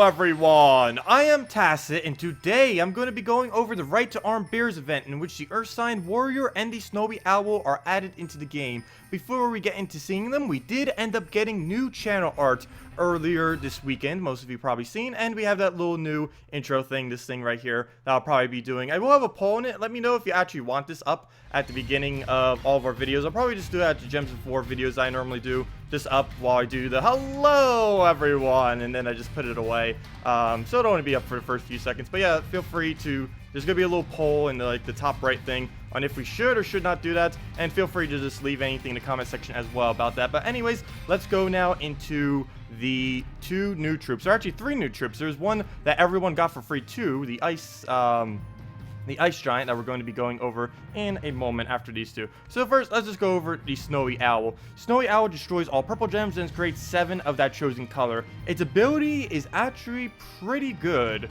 everyone, I am Tacet, and today I'm going to be going over the Right to Arm Bears event in which the Urska Warrior and the Snowy Owl are added into the game. Before we get into seeing them, we did end up getting new channel art earlier this weekend, most of you probably seen, and we have that little new intro thing, this thing right here, that I'll probably be doing. I will have a poll in it. Let me know if you actually want this up at the beginning of all of our videos. I'll probably just do that at the Gems of War videos I normally do, just up while I do the hello everyone, and then I just put it away. So it don't want to be up for the first few seconds, but yeah, feel free to, there's gonna be a little poll in the top right thing on if we should or should not do that, and feel free to just leave anything in the comment section as well about that. But anyways, let's go now into the two new troops, or actually three new troops. There's one that everyone got for free too, the ice giant that we're going to be going over in a moment after these two. So first, let's just go over the Snowy Owl. Snowy Owl destroys all purple gems and creates 7 of that chosen color. Its ability is actually pretty good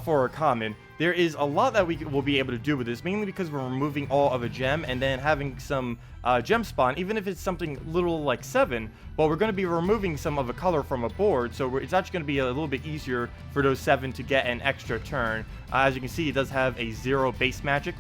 for a common. There is a lot that we will be able to do with this, mainly because we're removing all of a gem and then having some gem spawn, even if it's something little like 7, but we're going to be removing some of a color from a board, so it's actually going to be a little bit easier for those 7 to get an extra turn. As you can see, it does have a 0 base magic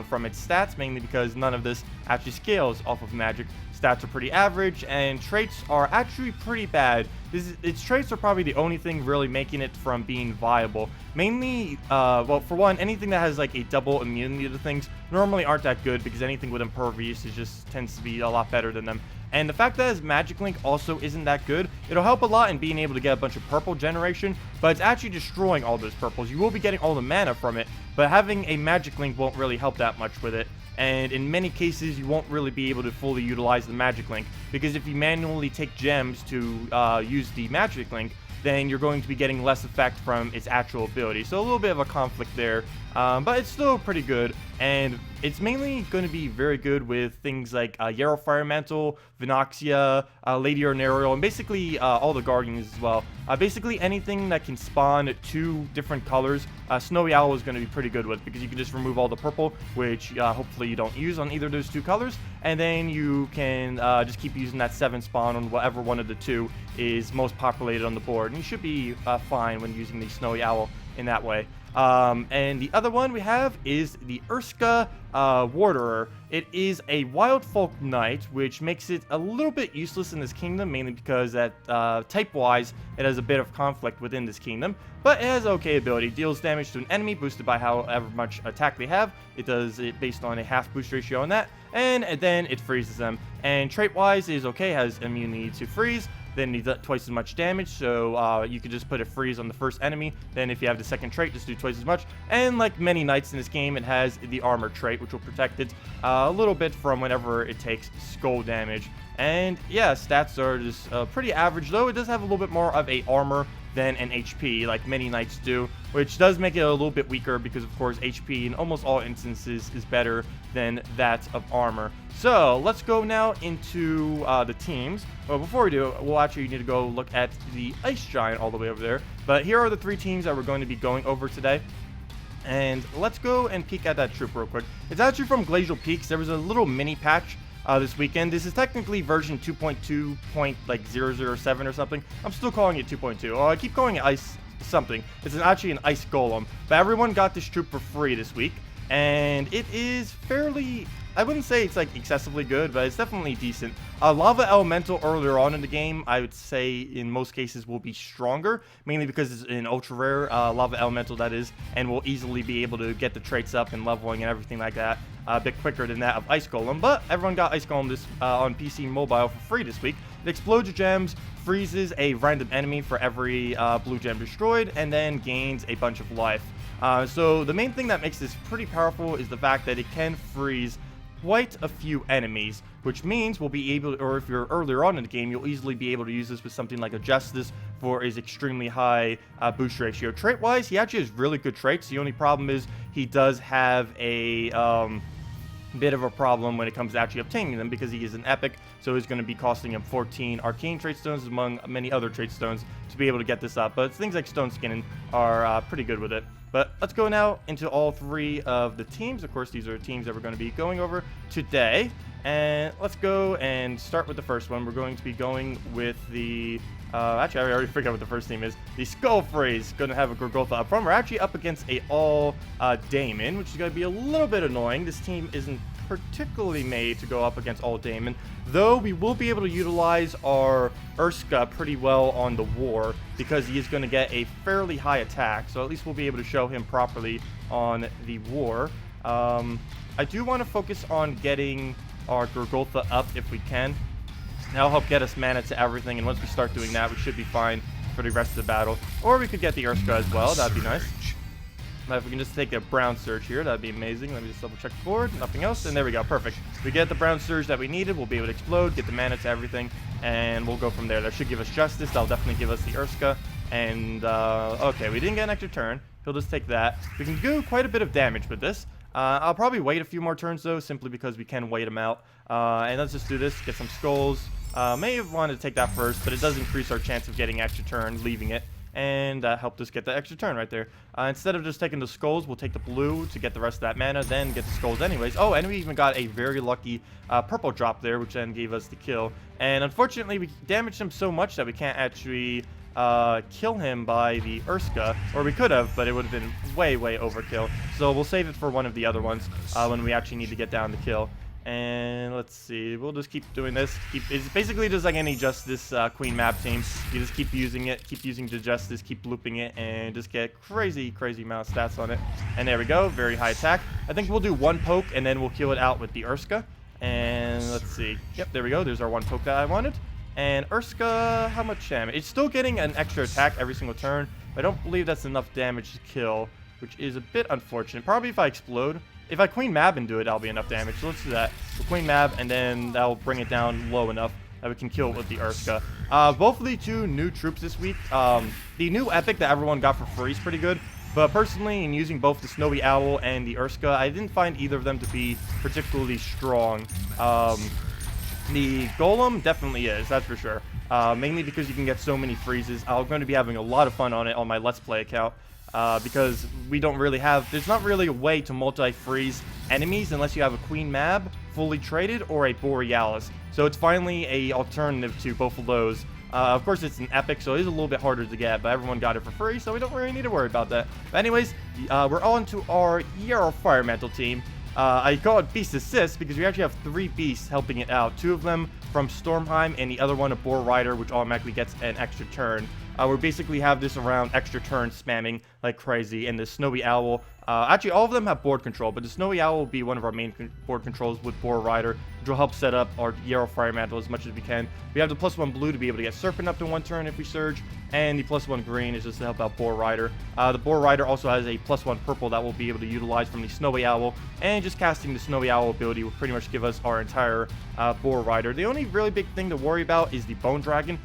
from its stats, mainly because none of this actually scales off of magic. Stats are pretty average, and traits are actually pretty bad. Its traits are probably the only thing really making it from being viable. Mainly, well, for one, anything that has like a double immunity to things normally aren't that good, because anything with impervious just tends to be a lot better than them. And the fact that its Magic Link also isn't that good, it'll help a lot in being able to get a bunch of purple generation, but it's actually destroying all those purples. You will be getting all the mana from it, but having a Magic Link won't really help that much with it. And in many cases, you won't really be able to fully utilize the Magic Link, because if you manually take gems to use the Magic Link, then you're going to be getting less effect from its actual ability. So a little bit of a conflict there, but it's still pretty good, and it's mainly going to be very good with things like Yarrow Fire Mantle, Vinoxia, Lady Ornarial, and basically all the Guardians as well. Basically anything that can spawn 2 different colors, Snowy Owl is going to be pretty good with, because you can just remove all the purple, which hopefully you don't use on either of those 2 colors, and then you can just keep using that 7 spawn on whatever one of the 2 is most populated on the board, and you should be fine when using the Snowy Owl in that way. And the other one we have is the Urska Warderer. It is a Wild Folk Knight, which makes it a little bit useless in this kingdom, mainly because that type-wise, it has a bit of conflict within this kingdom, but it has okay ability. Deals damage to an enemy, boosted by however much attack they have. It does it based on a half boost ratio on that, and then it freezes them. And trait-wise is okay, has immunity to freeze. Then he does twice as much damage, so you can just put a freeze on the first enemy. Then if you have the second trait, just do twice as much. And like many knights in this game, it has the armor trait, which will protect it a little bit from whenever it takes skull damage. And yeah, stats are just pretty average, though it does have a little bit more of a armor than an HP, like many knights do, which does make it a little bit weaker, because of course HP in almost all instances is better than that of armor. So let's go now into the teams. Well, before we do, we'll actually need to go look at the ice giant all the way over there. But here are the 3 teams that we're going to be going over today. And let's go and peek at that troop real quick. It's actually from Glacial Peaks. There was a little mini patch this weekend. This is technically version 2.2.007 or something. I'm still calling it 2.2. Oh, I keep calling it ice something. It's actually an ice golem. But everyone got this troop for free this week, and it is fairly, I wouldn't say it's like excessively good, but it's definitely decent. Lava Elemental earlier on in the game, I would say in most cases will be stronger, mainly because it's an ultra rare Lava Elemental, that is, and will easily be able to get the traits up and leveling and everything like that a bit quicker than that of Ice Golem. But everyone got Ice Golem this on PC and mobile for free this week. It explodes your gems, freezes a random enemy for every blue gem destroyed, and then gains a bunch of life. So the main thing that makes this pretty powerful is the fact that it can freeze quite a few enemies, which means we'll be able to, or if you're earlier on in the game, you'll easily be able to use this with something like a Justice for his extremely high boost ratio. Trait-wise, he actually has really good traits. The only problem is he does have a bit of a problem when it comes to actually obtaining them, because he is an epic, so it's going to be costing him 14 arcane trait stones among many other trait stones to be able to get this up. But things like stone skinning are pretty good with it. But let's go now into all 3 of the teams. Of course, these are teams that we're going to be going over today. And let's go and start with the first one. We're going to be going with the Actually, I already figured out what the first team is. The Skull Furry's going to have a Gorgotha up front. We're actually up against a all Damon, which is going to be a little bit annoying. This team isn't particularly made to go up against all Damon, though we will be able to utilize our Urska pretty well on the war because he is going to get a fairly high attack, so at least we'll be able to show him properly on the war. I do want to focus on getting our Gorgotha up if we can. That'll help get us mana to everything, and once we start doing that, we should be fine for the rest of the battle. Or we could get the Urska as well, that'd be nice. If we can just take a brown surge here, that'd be amazing. Let me just double check the board. Nothing else. And there we go. Perfect. We get the brown surge that we needed. We'll be able to explode, get the mana to everything, and we'll go from there. That should give us justice. That'll definitely give us the Urska. And, okay, we didn't get an extra turn. He'll just take that. We can do quite a bit of damage with this. I'll probably wait a few more turns, though, simply because we can wait them out. And let's just do this. Get some skulls. May have wanted to take that first, but it does increase our chance of getting extra turn, leaving it. And that helped us get the extra turn right there. Instead of just taking the skulls, we'll take the blue to get the rest of that mana, then get the skulls anyways. Oh, and we even got a very lucky purple drop there, which then gave us the kill. And unfortunately, we damaged him so much that we can't actually kill him by the Urska, or we could have, but it would have been way, way overkill. So we'll save it for one of the other ones when we actually need to get down the kill. And let's see, we'll just keep doing this. It's basically just like any Justice Queen map team. You just keep using it, keep using the Justice, keep looping it, and just get crazy, crazy amount of stats on it. And there we go, very high attack. I think we'll do one poke, and then we'll kill it out with the Urska. And let's see. Yep, there we go. There's our one poke that I wanted. And Urska, how much damage? It's still getting an extra attack every single turn, but I don't believe that's enough damage to kill, which is a bit unfortunate. Probably if I explode. If I Queen Mab into it, that'll be enough damage. So let's do that. We'll Queen Mab, and then that'll bring it down low enough that we can kill it with the Urska. Both of the two new troops this week. The new epic that everyone got for free is pretty good. But personally, in using both the Snowy Owl and the Urska, I didn't find either of them to be particularly strong. The Golem definitely is, that's for sure. Mainly because you can get so many freezes. I'm going to be having a lot of fun on it on my Let's Play account. Because we don't really have, there's not really a way to multi-freeze enemies unless you have a Queen Mab fully traded or a Borealis. So it's finally a alternative to both of those. Of course, it's an epic, so it is a little bit harder to get, but everyone got it for free, so we don't really need to worry about that. But anyways, we're on to our Yarrow Fire Mantle team. I call it Beast Assist because we actually have 3 beasts helping it out. 2 of them from Stormheim and the other one a Boar Rider, which automatically gets an extra turn. We basically have this around extra turn spamming like crazy, and the Snowy Owl, actually all of them have board control, but the Snowy Owl will be one of our main board controls with Boar Rider, which will help set up our Yarrow Fire Mantle as much as we can. We have the +1 blue to be able to get Serpent up to 1 turn if we surge, and the +1 green is just to help out Boar Rider. The Boar Rider also has a +1 purple that we'll be able to utilize from the Snowy Owl, and just casting the Snowy Owl ability will pretty much give us our entire Boar Rider. The only really big thing to worry about is the Bone Dragon.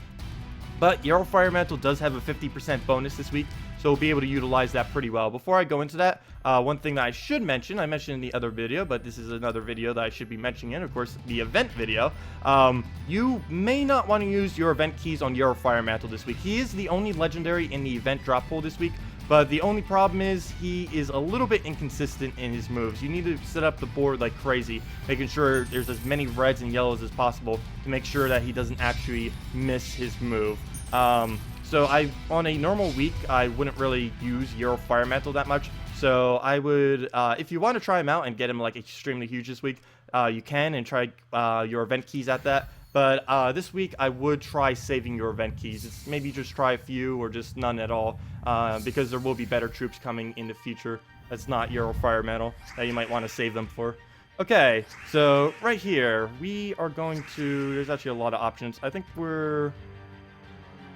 But Yarrow Fire Mantle does have a 50% bonus this week, so we'll be able to utilize that pretty well. Before I go into that, one thing that I should mention, I mentioned in the other video, but this is another video that I should be mentioning in, of course, the event video. You may not want to use your event keys on Yarrow Fire Mantle this week. He is the only legendary in the event drop pool this week, but the only problem is he is a little bit inconsistent in his moves. You need to set up the board like crazy, making sure there's as many reds and yellows as possible to make sure that he doesn't actually miss his move. So on a normal week, I wouldn't really use Yarrow Fire Mantle that much. So I would, if you want to try him out and get him like extremely huge this week, you can, and try your event keys at that. But this week, I would try saving your event keys. It's maybe just try a few or just none at all, because there will be better troops coming in the future. That's not Yarrow Fire Mantle that you might want to save them for. Okay, so right here, we are going to, there's actually a lot of options. I think we're...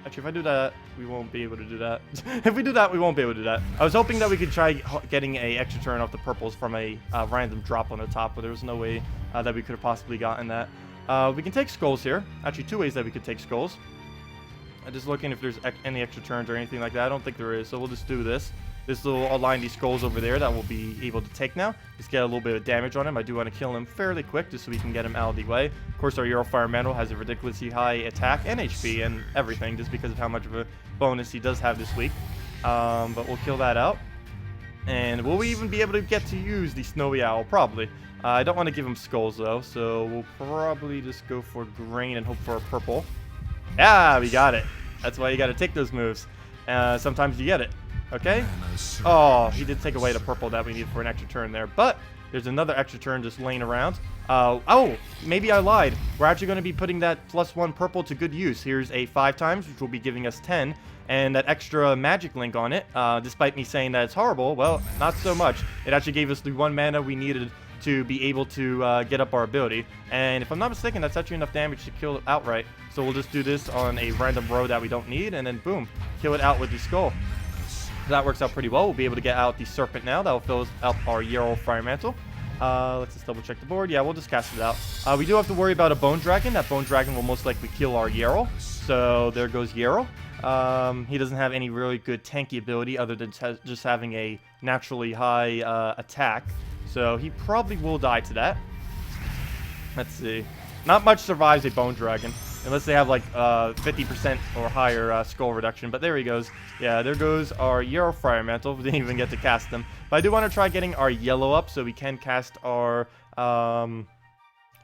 Actually, if I do that, we won't be able to do that. If we do that, we won't be able to do that. I was hoping that we could try getting a extra turn off the purples from a random drop on the top, but there was no way that we could have possibly gotten that. We can take skulls here. Actually, 2 ways that we could take skulls. I'm just looking if there's any extra turns or anything like that. I don't think there is, so we'll just do this. This will align these skulls over there that we'll be able to take now. Just get a little bit of damage on him. I do want to kill him fairly quick just so we can get him out of the way. Of course, our Yarrow Fire Mantle has a ridiculously high attack and HP and everything just because of how much of a bonus he does have this week. But we'll kill that out. And will we even be able to get to use the Snowy Owl? Probably. I don't want to give him skulls though, so we'll probably just go for green and hope for a purple. Yeah, we got it. That's why you gotta take those moves. Sometimes you get it. Okay? Oh, he did take away the purple that we need for an extra turn there. But there's another extra turn just laying around. Oh, maybe I lied. We're actually going to be putting that +1 purple to good use. Here's a 5 times, which will be giving us 10. And that extra magic link on it, despite me saying that it's horrible, well, not so much. It actually gave us the 1 mana we needed to be able to get up our ability. And if I'm not mistaken, that's actually enough damage to kill it outright. So we'll just do this on a random row that we don't need, and then boom, kill it out with the skull. That works out pretty well. We'll be able to get out the serpent now. That will fill out our Yarrow Fire Mantle. Let's just double check the board. Yeah, we'll just cast it out. We do have to worry about a Bone Dragon. That Bone Dragon will most likely kill our Yarrow. So there goes Yarrow. He doesn't have any really good tanky ability other than just having a naturally high attack. So he probably will die to that. Let's see. Not much survives a Bone Dragon. Unless they have like 50% or higher skull reduction. But there he goes. Yeah, there goes our Yarrow Fire Mantle. We didn't even get to cast them. But I do want to try getting our yellow up so we can cast our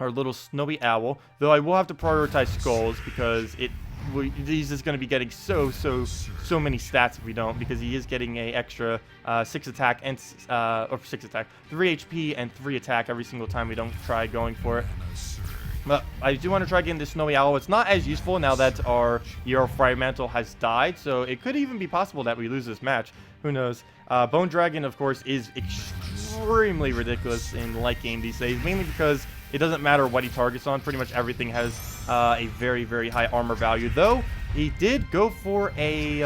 little Snowy Owl. Though I will have to prioritize skulls because he's just going to be getting so many stats if we don't, because he is getting a extra 6 attack and 3 HP and 3 attack every single time we don't try going for it. But I do want to try getting the Snowy Owl. It's not as useful now that our Yarrow Fire Mantle has died, so it could even be possible that we lose this match. Who knows? Bone Dragon, of course, is extremely ridiculous in late game these days, mainly because it doesn't matter what he targets on. Pretty much everything has a very high armor value, though he did go for a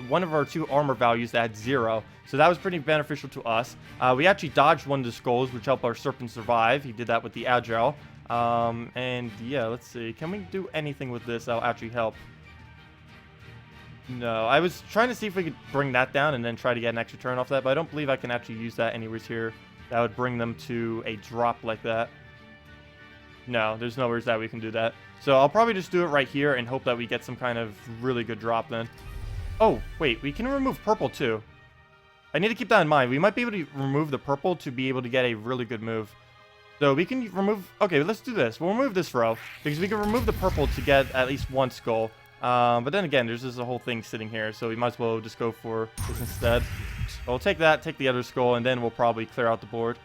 one of our 2 armor values that had 0. So that was pretty beneficial to us. We actually dodged one of the skulls, which helped our serpent survive. He did that with the agile. And yeah, let's see. Can we do anything with this that'll actually help? No, I was trying to see if we could bring that down and then try to get an extra turn off that, but I don't believe I can actually use that anywhere here. That would bring them to a drop like that. No, there's nowhere that we can do that. So I'll probably just do it right here and hope that we get some kind of really good drop then. Oh, wait, we can remove purple too. I need to keep that in mind. We might be able to remove the purple to be able to get a really good move. So we can remove... Okay, let's do this. We'll remove this row, because we can remove the purple to get at least 1 skull. But then again, there's just a whole thing sitting here, so we might as well just go for this instead. We'll take that, take the other skull, and then we'll probably clear out the board.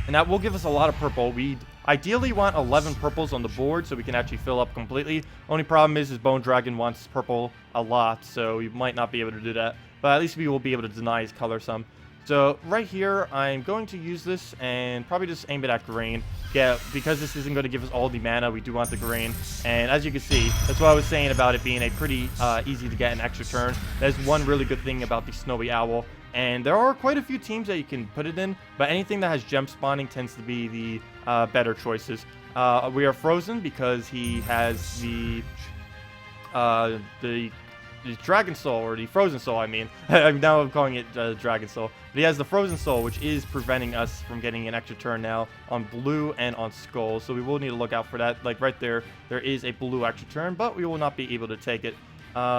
And that will give us a lot of purple. We ideally want 11 purples on the board so we can actually fill up completely. Only problem is Bone Dragon wants purple a lot, so we might not be able to do that. But at least we will be able to deny his color some. So right here, I'm going to use this and probably just aim it at green. Yeah, because this isn't going to give us all the mana, we do want the green. And as you can see, that's what I was saying about it being a pretty easy to get an extra turn. That's one really good thing about the Snowy Owl. And there are quite a few teams that you can put it in, but anything that has gem spawning tends to be the better choices. We are frozen because he has the Dragon Soul, or the Frozen Soul, I mean. Now I'm calling it Dragon Soul. But he has the Frozen Soul, which is preventing us from getting an extra turn now on blue and on skull. So we will need to look out for that. Like right there, there is a blue extra turn, but we will not be able to take it.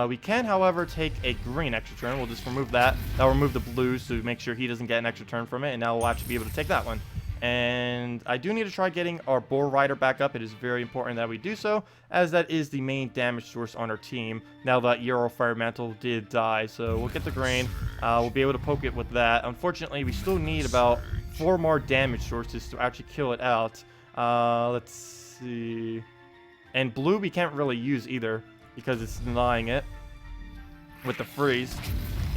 We can, however, take a green extra turn. We'll just remove that. That'll remove the blues to make sure he doesn't get an extra turn from it. And now we'll actually be able to take that one. And I do need to try getting our Boar Rider back up. It is very important that we do so, as that is the main damage source on our team. Now that Yarrow Fire Mantle did die, so we'll get the green. We'll be able to poke it with that. Unfortunately, we still need about 4 more damage sources to actually kill it out. Let's see. And blue we can't really use either, because it's denying it with the freeze.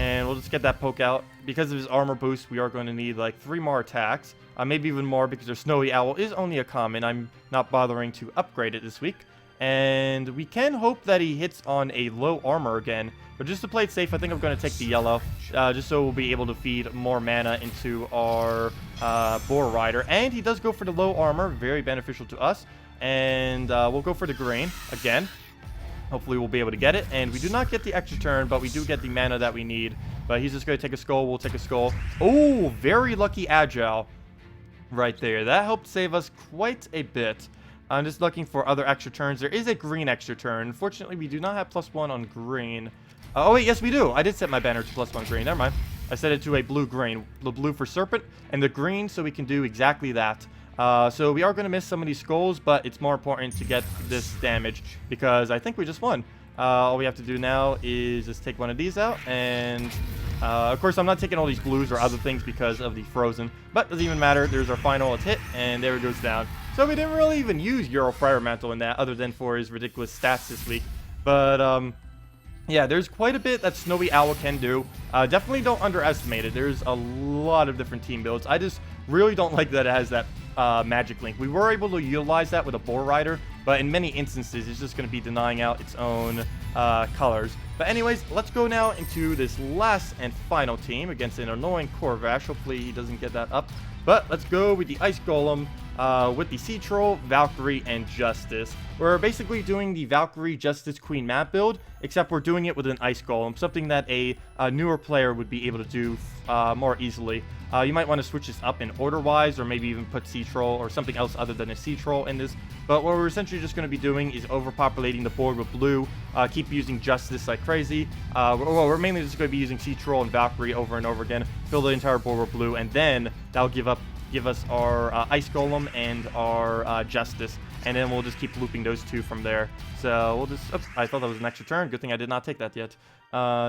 And we'll just get that poke out. Because of his armor boost, we are going to need like 3 more attacks. Maybe even more, because their Snowy Owl is only a common. I'm not bothering to upgrade it this week. And we can hope that he hits on a low armor again. But just to play it safe, I think I'm going to take the yellow. Just so we'll be able to feed more mana into our Boar Rider. And he does go for the low armor. Very beneficial to us. And we'll go for the green again. Hopefully we'll be able to get it. And we do not get the extra turn, but we do get the mana that we need. But he's just going to take a skull. We'll take a skull. Oh, very lucky agile right there. That helped save us quite a bit. I'm just looking for other extra turns. There is a green extra turn. Unfortunately, we do not have +1 on green. Oh, wait, yes, we do. I did set my banner to +1 green. Never mind. I set it to a blue-green. The blue for Serpent and the green so we can do exactly that. So we are going to miss some of these skulls, but it's more important to get this damage because I think we just won. All we have to do now is just take one of these out, and of course I'm not taking all these blues or other things because of the frozen, but doesn't even matter. There's our final, it's hit, and there it goes down. So we didn't really even use Euro Fire Mantle in that other than for his ridiculous stats this week. But yeah, there's quite a bit that Snowy Owl can do. Definitely don't underestimate it. There's a lot of different team builds. I just really don't like that it has that magic link. We were able to utilize that with a Boar Rider, but in many instances it's just going to be denying out its own colors. But anyways, let's go now into this last and final team against an annoying Corvash. Hopefully he doesn't get that up. But let's go with the Ice Golem, with the Sea Troll, Valkyrie, and Justice. We're basically doing the Valkyrie Justice Queen map build, except we're doing it with an Ice Golem, something that a newer player would be able to do more easily. You might want to switch this up in order-wise, or maybe even put Sea Troll or something else other than a Sea Troll in this. But what we're essentially just going to be doing is overpopulating the board with blue, keep using Justice like crazy. Well, we're mainly just going to be using Sea Troll and Valkyrie over and over again, fill the entire board with blue, and then that'll give us our Ice Golem and our Justice, and then we'll just keep looping those two from there. So we'll just, oops, I thought that was an extra turn. Good thing I did not take that yet.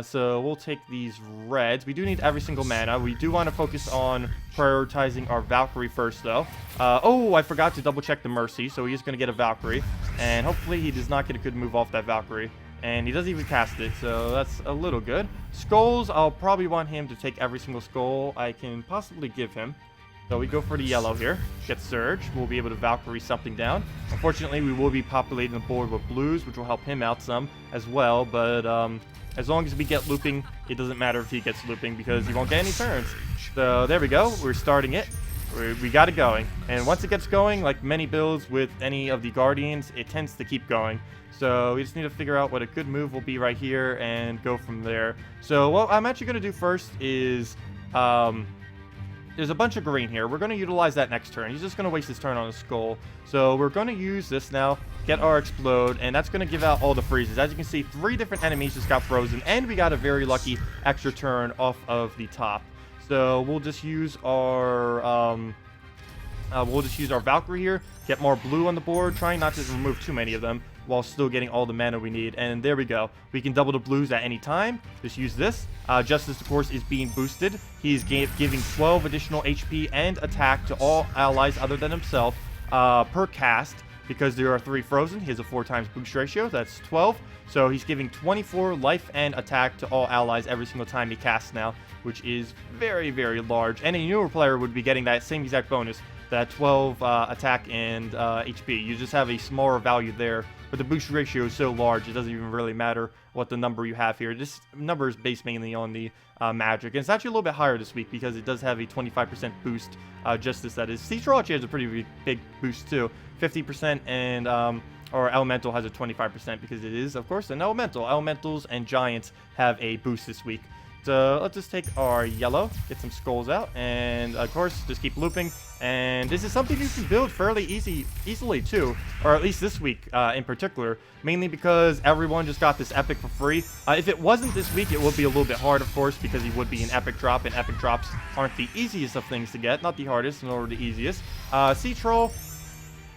So we'll take these reds. We do need every single mana. We do want to focus on prioritizing our Valkyrie first, though. Oh, I forgot to double check the Mercy, so he is going to get a Valkyrie, and hopefully he does not get a good move off that Valkyrie. And he doesn't even cast it, so that's a little good. Skulls, I'll probably want him to take every single skull I can possibly give him. So we go for the yellow here. Get Surge. We'll be able to Valkyrie something down. Unfortunately, we will be populating the board with blues, which will help him out some as well. But as long as we get looping, it doesn't matter if he gets looping because he won't get any turns. So there we go. We're starting it. We got it going. And once it gets going, like many builds with any of the Guardians, it tends to keep going. So we just need to figure out what a good move will be right here and go from there. So what I'm actually going to do first is... there's a bunch of green here. We're going to utilize that next turn. He's just going to waste his turn on a skull. So we're going to use this now, get our Explode, and that's going to give out all the freezes. As you can see, 3 different enemies just got frozen, and we got a very lucky extra turn off of the top. So we'll just use our Valkyrie here, get more blue on the board, trying not to remove too many of them while still getting all the mana we need. And there we go. We can double the blues at any time. Just use this. Justice, of course, is being boosted. He's giving 12 additional HP and attack to all allies other than himself per cast. Because there are 3 frozen, he has a 4 times boost ratio. That's 12. So he's giving 24 life and attack to all allies every single time he casts now, which is very, very large. And a newer player would be getting that same exact bonus, that 12 attack and HP. You just have a smaller value there, but the boost ratio is so large, it doesn't even really matter what the number you have here. This number is based mainly on the magic, and it's actually a little bit higher this week because it does have a 25% boost. Justice, that is. Sea Troll actually has a pretty big boost too, 50%, and or Elemental has a 25% because it is, of course, an Elemental. Elementals and Giants have a boost this week. So let's just take our yellow, get some skulls out, and of course just keep looping. And this is something you can build fairly easily too, or at least this week in particular, mainly because everyone just got this epic for free. If it wasn't this week, it would be a little bit hard, of course, because it would be an epic drop, and epic drops aren't the easiest of things to get, not the hardest nor the easiest. Sea Troll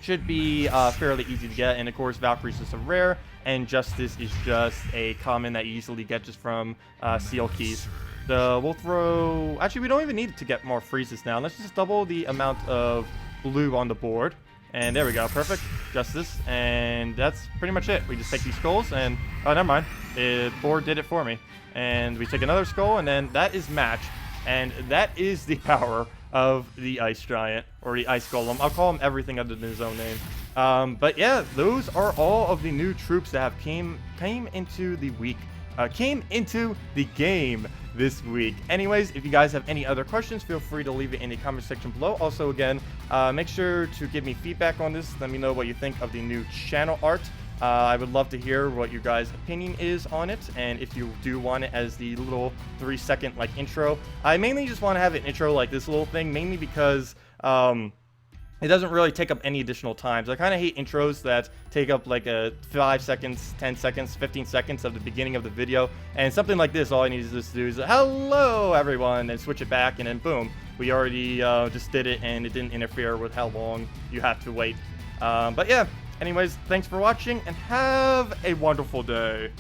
should be fairly easy to get, and of course Valkyrie's just a rare, and Justice is just a common that you easily get just from Seal Keys. So we'll throw... Actually, we don't even need to get more freezes now. Let's just double the amount of blue on the board. And there we go. Perfect. Justice. And that's pretty much it. We just take these skulls and... Oh, never mind. The board did it for me. And we take another skull, and then that is match. And that is the power of the Ice Giant, or the Ice Golem. I'll call him everything other than his own name. But yeah, those are all of the new troops that have came into the week. Came into the game this week. Anyways, if you guys have any other questions, feel free to leave it in the comment section below. Also, again, make sure to give me feedback on this. Let me know what you think of the new channel art. I would love to hear what your guys' opinion is on it, and if you do want it as the little 3-second like intro. I mainly just want to have an intro like this little thing, mainly because it doesn't really take up any additional time. So I kind of hate intros that take up like 5 seconds, 10 seconds, 15 seconds of the beginning of the video. And something like this, all I need to just do is, hello everyone, and switch it back, and then boom, we already just did it, and it didn't interfere with how long you have to wait. But yeah, anyways, thanks for watching, and have a wonderful day.